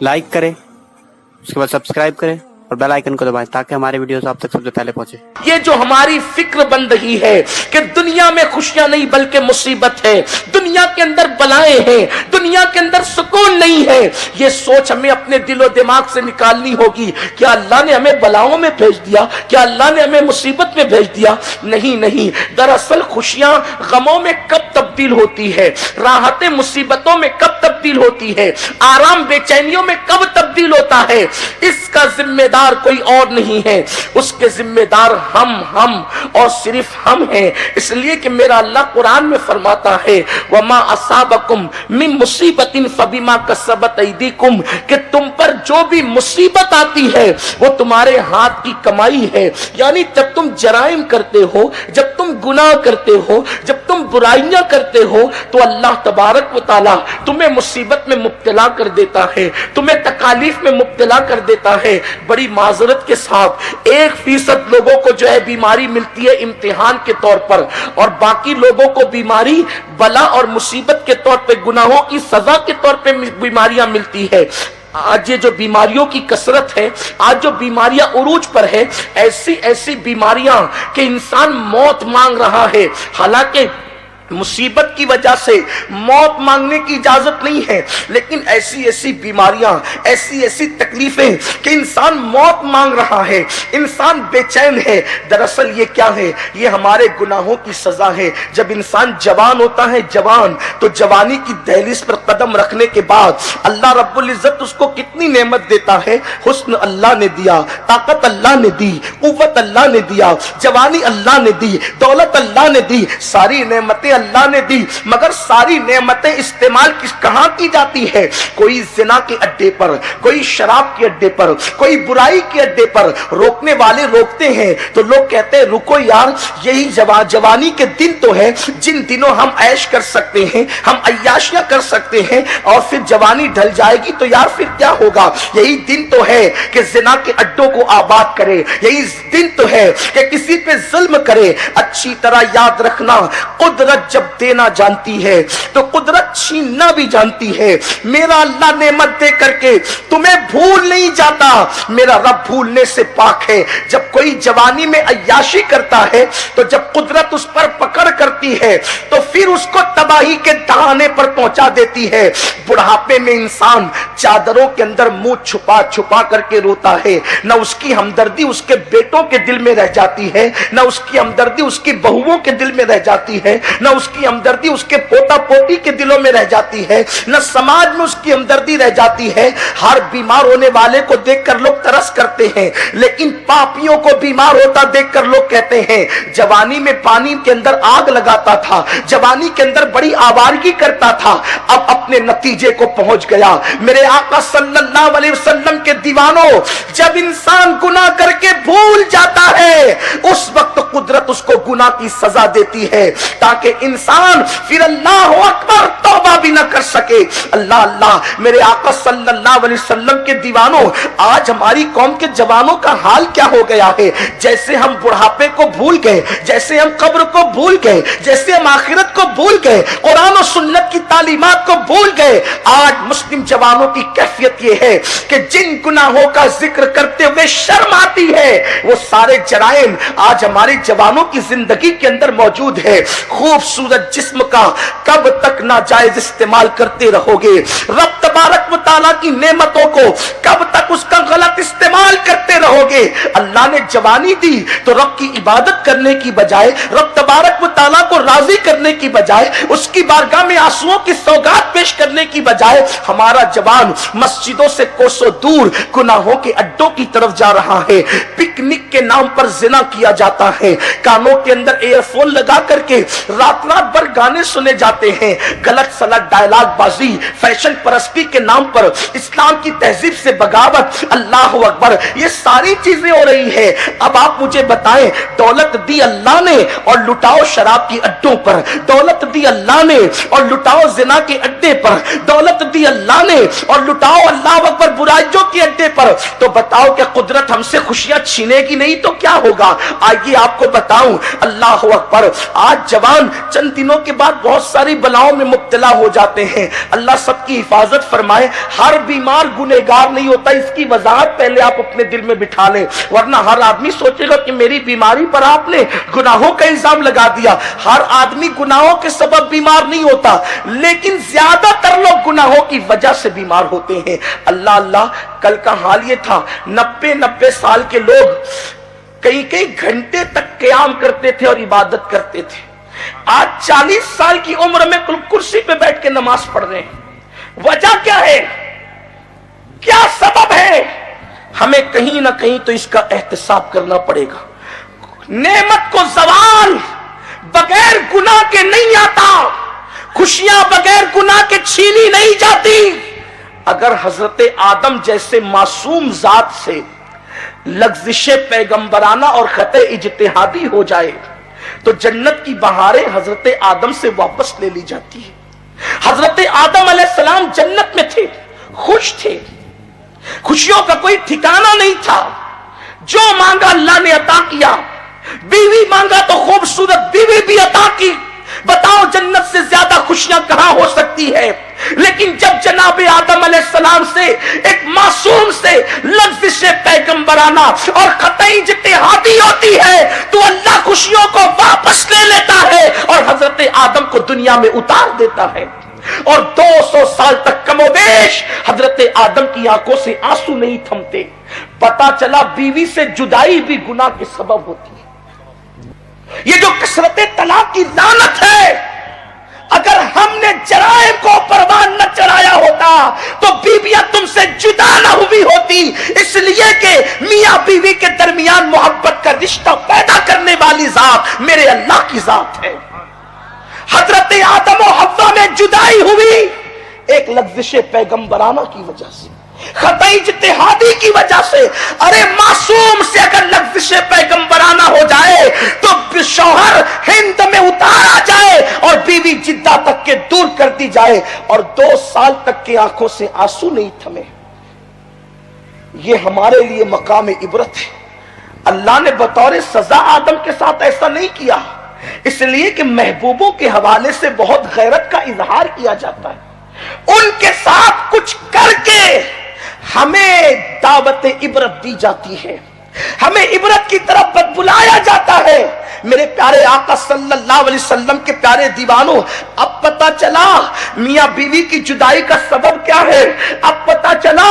Like करें, उसके बाद सब्सक्राइब करें और बेल आइकन को दबाएं ताकि हमारे वीडियोस आप तक सबसे पहले पहुंचे। ये जो हमारी फिक्र बन रही है कि दुनिया में खुशियां नहीं बल्कि मुसीबत है, दुनिया के अंदर बलाएं हैं, दुनिया के अंदर सुकून नहीं है, ये सोच हमें अपने दिलो दिमाग से निकालनी होगी। क्या अल्लाह ने हमें बलाओं में भेज दिया? क्या अल्लाह ने हमें मुसीबत में भेज दिया? नहीं नहीं, दरअसल खुशियां गमों में कब तब्दील होती है, राहतें मुसीबतों में कब तब्दील होती है, आराम बेचैनियों में कब तब्दील होता है, इसका जिम्मेदार कोई और नहीं है, उसके जिम्मेदार हम और सिर्फ हम हैं। इसलिए कि मेरा अल्लाह कुरान में फरमाता है वमा असाबकुम मिन मुसीबतिन फबिमा कसबत ऐदीकुम, कि तुम पर जो भी मुसीबत आती है वो तुम्हारे हाथ की कमाई है। यानी जब तुम जराइम करते हो, जब तुम गुनाह करते हो, जब तुम बुराइयां करते हो, तो अल्लाह तबारक व तआला तुम्हें मुसीबत में मुब्तला कर देता है, तुम्हें तकालीफ में मुब्तला कर देता है। बड़ी माजरत के साथ 1% लोगों को जो है बीमारी मिलती है इम्तिहान के तौर पर, और बाकी लोगों को बीमारी बला और मुसीबत के तौर पे, गुनाहों की सजा के तौर पे बीमारियां मिलती है। आज ये जो बीमारियों की कसरत है, आज जो बीमारियां उरूज पर है, ऐसी ऐसी बीमारियां कि इंसान मौत मांग रहा है। हालांकि मुसीबत की वजह से मौत मांगने की इजाजत नहीं है, लेकिन ऐसी ऐसी बीमारियां, ऐसी ऐसी तकलीफें कि इंसान मौत मांग रहा है, इंसान बेचैन है। दरअसल ये क्या है? ये हमारे गुनाहों की सजा है। जब इंसान जवान होता है, जवान, तो जवानी की दहलीज पर कदम रखने के बाद अल्लाह रब्बुल इज्जत उसको कितनी नेमत देता है। हुस्न अल्लाह ने दिया, ताकत अल्लाह ने दी, कुव्वत अल्लाह ने दिया, जवानी अल्लाह ने दी, दौलत अल्लाह ने दी, सारी नेमतें अल्लाह ने दी। मगर सारी नेमतें इस्तेमाल कहां की जाती है? कोई जिना के अड्डे पर, कोई शराब के अड्डे पर, कोई बुराई के अड्डे पर। रोकने वाले रोकते हैं तो लोग कहते हैं रुको यार, यही जवानी के दिन तो है जिन दिनों हम ऐश कर सकते हैं, हम अय्याशियां कर सकते हैं, और फिर जवानी ढल जाएगी तो यार फिर क्या होगा? यही दिन तो है कि जिना के अड्डों को आबाद करे, यही दिन तो है कि किसी पे जुल्म करे। अच्छी तरह याद रखना, कुदरत जब देना जानती है तो कुदरत छीनना भी जानती है। मेरा अल्लाह नेमत दे करके तुम्हें भूल नहीं जाता, मेरा रब भूलने से पाक है। जब कोई जवानी में अय्याशी करता है तो जब कुदरत उस पर पकड़ करती है तो फिर उसको तबाही के दहाने पर पहुंचा देती है। बुढ़ापे में इंसान चादरों के अंदर मुंह छुपा छुपा करके रोता है। न उसकी हमदर्दी उसके बेटों के दिल में रह जाती है, न उसकी हमदर्दी उसकी बहुओं के दिल में रह जाती है, न उसकी हमदर्दी उसके पोता पोती के दिलों में रह जाती है, न समाज में उसकी हमदर्दी रह जाती है। हर बीमार होने वाले को देखकर लोग तरस करते हैं, लेकिन पापियों को बीमार होता देखकर लोग कहते हैं जवानी में पानी के अंदर आग लगाता था, जवानी के अंदर बड़ी आवारगी करता था, अब अपने नतीजे को पहुंच गया। मेरे आका सल्लल्लाहु अलैहि वसल्लम के दीवानों, जब इंसान गुनाह करके भूल जाता है उस वक्त कुदरत उसको गुनाह की सजा देती है ताकि इंसान फिर अल्लाह अकबर तौबा भी ना कर सके। अल्लाह अल्लाह, मेरे आका सल्लल्लाहु अलैहि वसल्लम के दीवानों, आज हमारी कौम के जवानों का हाल क्या हो गया है? जैसे हम बुढ़ापे को भूल गए, जैसे हम कब्र को भूल गए, जैसे हम आखिरत को भूल गए, कुरान और सुन्नत की तालीमात को भूल गए। आज मुस्लिम जवानों की कैफियत यह है कि जिन गुनाहों का जिक्र करते हुए शर्म आती है वो सारे जराइम आज हमारे जवानों की जिंदगी के अंदर मौजूद है। खूबसूरत जिस्म का कब तक नाजायज इस्तेमाल करते रहोगे? रब तबारक व तआला की नेमतों को कब तक उसका गलत इस्तेमाल करते रहोगे? अल्लाह ने जवानी दी तो रब की इबादत करने की बजाय, रब तबारक व तआला को राजी करने की बजाय, उसकी बारगाह में आंसुओं की सौगात पेश करने की बजाय हमारा जवान मस्जिदों से कोसों दूर गुनाहों के अड्डों की तरफ जा रहा है। पिकनिक के नाम पर जिना किया जाता है, कानों के अंदर एयरफोन लगा करके रात रात भर गाने सुने जाते हैं, गलत सलत डायलॉग बाजी, फैशन परस्ती के नाम पर इस्लाम की तहजीब से बगावत, अल्लाह अकबर, ये सारी चीजें हो रही है। अब आप मुझे बताएं, दौलत दी अल्लाह ने और लुटाओ शराब की अड्डों पर, दौलत दी अल्लाह ने और लुटाओ जिना के अड्डे पर, दौलत दी अल्लाह ने और लुटाओ अल्लाह अकबर बुराइयों के अड्डे पर, तो बताओ क्या कुदरत हमसे खुशियां छीनेगी नहीं तो क्या होगा? आइए आपको बताऊं, अल्लाह अकबर। आज जवान चंद दिनों के बाद बहुत सारी बलाओं में मुब्तला हो जाते हैं, अल्लाह सबकी हिफाजत फरमाए। हर बीमार गुनहगार नहीं होता, इसकी वजाहत पहले आप अपने दिल में बिठा लें, वरना हर आदमी सोचेगा कि मेरी बीमारी पर आपने गुनाहों का इल्जाम लगा दिया। हर आदमी गुनाहों के सबब बीमार नहीं होता, लेकिन ज्यादातर लोग गुनाहों की वजह से बीमार होते हैं। अल्लाह अल्लाह, कल का हाल ये था, 90 साल के लोग कई कई घंटे तक क़याम करते थे और इबादत करते थे। आज 40 साल की उम्र में कुर्सी पे बैठ के नमाज पढ़ रहे हैं। वजह क्या है, क्या सबब है? हमें कहीं ना कहीं तो इसका एहतिसाब करना पड़ेगा। नेमत को जवाल बगैर गुनाह के नहीं आता, खुशियां बगैर गुनाह के छीनी नहीं जाती। अगर हजरत आदम जैसे मासूम जात से लग्जिश पैगंबराना और खते इज्तिहादी हो जाए तो जन्नत की बहारें हजरत आदम से वापस ले ली जाती है। हजरत आदम अलैहिस्सलाम जन्नत में थे, खुश थे, खुशियों का कोई ठिकाना नहीं था। जो मांगा अल्लाह ने अता किया। बीवी मांगा तो खूबसूरत बीवी भी अता की। बताओ जन्नत से ज्यादा खुशियां कहां हो सकती है? लेकिन जब जनाब आदम अलैहिस्सलाम से एक मासूम से लफ्ज़ पैगंबराना और ख़तई इज्तिहादी होती है तो अल्लाह खुशियों को वापस ले लेता है और हजरत आदम को दुनिया में उतार देता है। और 200 साल तक कमोबेश हजरत आदम की आंखों से आंसू नहीं थमते। पता चला बीवी से जुदाई भी गुनाह के सबब होती है। ये जो कसरत तलाक की लानत है, अगर हमने जराइम को परवान न चढ़ाया होता तो बीवियां तुमसे जुदा न हुई होती। इसलिए कि मियां बीवी के दरमियान मोहब्बत का रिश्ता पैदा करने वाली जात मेरे अल्लाह की जात है। हजरत आदम और हव्वा में जुदाई हुई एक लफ्ज़ पैगंबराना की वजह से, खतई इज्तिहादी की वजह से। अरे मासूम से अगर लफ्ज़ पैगंबराना हो जाए तो शौहर हिंद में उतारा जाए और बीवी जिद्दा तक के दूर कर दी जाए और 2 साल तक के आंखों से आंसू नहीं थमे। ये हमारे लिए मकाम इबरत है। अल्लाह ने बतौर सजा आदम के साथ ऐसा नहीं किया, इसलिए कि महबूबों के हवाले से बहुत गैरत का इजहार किया जाता है। उनके साथ कुछ करके हमें दावत इबरत दी जाती है, हमें इबरत की तरफ बुलाया जाता है। मेरे प्यारे आका सल्लल्लाहु अलैहि वसल्लम के प्यारे दीवानों, अब पता चला मियां बीवी की जुदाई का सबब क्या है। अब पता चला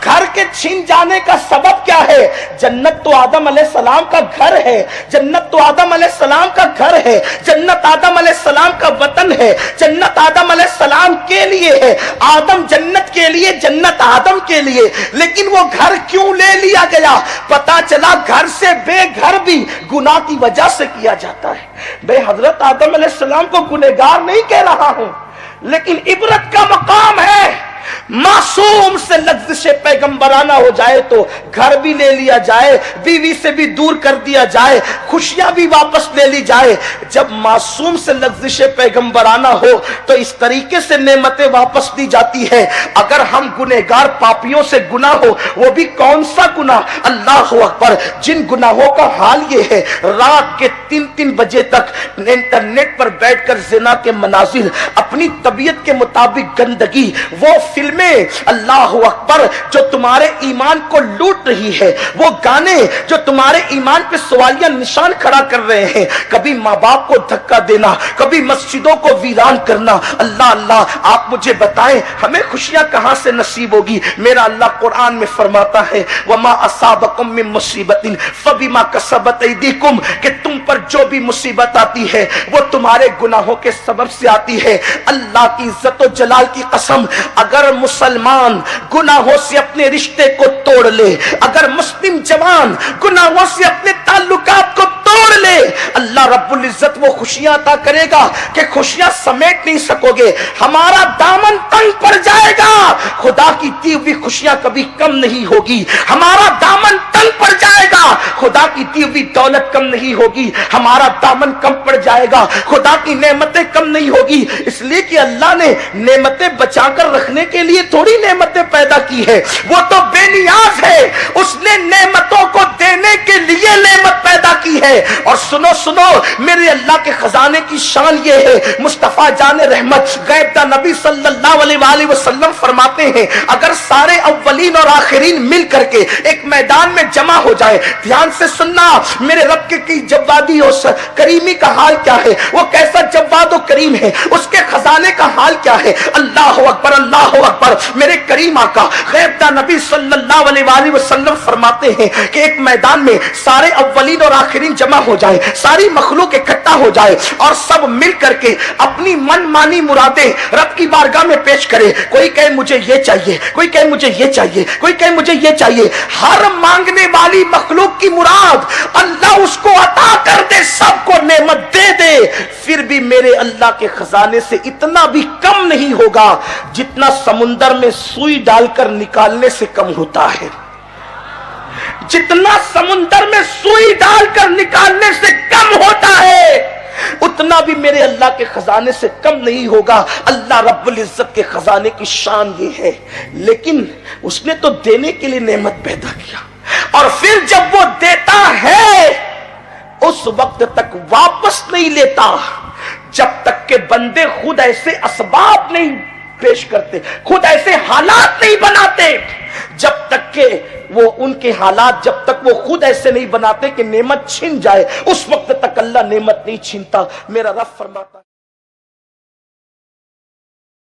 घर के छीन जाने का सबब क्या है। जन्नत तो आदम अलैहिस्सलाम का घर है, जन्नत तो आदम अलैहिस्सलाम का घर है, जन्नत आदम अलैहिस्सलाम का वतन है, जन्नत आदम अलैहिस्सलाम के लिए है। आदम जन्नत के लिए, जन्नत आदम के लिए। लेकिन वो घर क्यों ले लिया गया? पता चला घर से बेघर भी गुनाह की वजह से किया जाता है। मैं हजरत आदम अलैहिस्सलाम को गुनहगार नहीं कह रहा हूं, लेकिन इबरत का मकाम है। मासूम से लफ्ज़ पैगंबराना हो जाए तो घर भी ले लिया जाए, बीवी से भी दूर कर दिया जाए, खुशियां भी वापस ले ली जाए। जब मासूम से लफ्ज़ पैगंबराना हो तो इस तरीके से नेमतें वापस दी जाती है। अगर हम गुनहगार पापियों से गुनाह हो, वो भी कौन सा गुनाह? अल्लाह अकबर। जिन गुनाहों का हाल ये है, रात के 3-3 बजे तक इंटरनेट पर बैठकर जिना के मनाजिर, अपनी तबीयत के मुताबिक गंदगी, वो फिल्में, अल्लाह अकबर, जो तुम्हारे ईमान को लूट रही है, वो गाने जो तुम्हारे ईमान पे सवालिया निशान खड़ा कर रहे हैं, कभी माँ बाप को धक्का देना, कभी मस्जिदों को वीरान करना। अल्लाह अल्लाह, आप मुझे बताएं हमें खुशियां कहां से नसीब होगी? मेरा अल्लाह कुरान में फरमाता है, वमा असाबकुम मिन मुसीबतिन फबिमा कसबत ऐदीकुम, कि तुम पर जो भी मुसीबत आती है वो तुम्हारे गुनाहों के सबब से आती है। अल्लाह की इज्जत और जलाल की कसम, अगर मुसलमान गुनाहों से अपने रिश्ते को तोड़ ले, अगर मुस्लिम जवान गुनाहों से अपने ताल्लुकात को तोड़ ले, अल्लाह रब्बुल इज्जत वो खुशियां अता करेगा कि खुशियां समेट नहीं सकोगे। हमारा दामन तंग पड़ जाएगा, खुदा की दी हुई खुशियां कभी कम नहीं होगी। हमारा दामन तंग पड़ जाएगा, खुदा की दी हुई दौलत कम नहीं होगी, हमारा दामन कम पड़ जाएगा, खुदा की नेमतें कम नहीं होगी। इसलिए कि अल्लाह ने नेमतें बचाकर रखने के लिए थोड़ी नेमतें पैदा की है, वो तो बेनियाज है, उसने नेमतों को देने के लिए नेमत पैदा की है। और सुनो सुनो, मेरे अल्लाह के खजाने की शान ये है, मुस्तफा जान रहमत गैबदा नबी सल्लल्लाहु अलैहि वसल्लम फरमाते हैं, अगर सारे अव्वलीन और आखिरीन मिल करके एक मैदान में जमा हो जाए, ध्यान से सुनना, मेरे रब के जवादी और करीमी का हाल क्या है, वो कैसा जवाद और करीम है, उसके खजाने का हाल क्या है। अल्लाह अकबर, अल्लाह अकबर। मेरे करीम आका गैबदा नबी सल्लल्लाहु अलैहि वसल्लम फरमाते हैं कि एक मैदान में सारे अव्वलीन और आखिरीन जमा हो जाए, सारी मखलूक इकट्ठा हो जाए और सब मिल करके अपनी मनमानी मुरादें रब की बारगाह में पेश करे। कोई कहे मुझे ये चाहिए, कोई कहे मुझे ये चाहिए, कोई कहे मुझे ये चाहिए। हर मांगने वाली मखलूक की मुराद अल्लाह उसको अता कर दे, सबको नेमत दे दे, फिर भी मेरे अल्लाह के खजाने से इतना भी कम नहीं होगा जितना समुंदर में सुई डालकर निकालने से कम होता है। जितना समुंदर में सुई डालकर निकालने से कम होता है, उतना भी मेरे अल्लाह के खजाने से कम नहीं होगा। अल्लाह रब्बुल इज्जत के खजाने की शान ये है। लेकिन उसने तो देने के लिए नेमत पैदा किया, और फिर जब वो देता है उस वक्त तक वापस नहीं लेता जब तक के बंदे खुद ऐसे असबाब नहीं पेश करते, खुद ऐसे हालात नहीं बनाते, जब तक के वो उनके हालात, जब तक वो खुद ऐसे नहीं बनाते कि नेमत छिन जाए, उस वक्त तक अल्लाह नेमत नहीं छीनता। मेरा रब फरमाता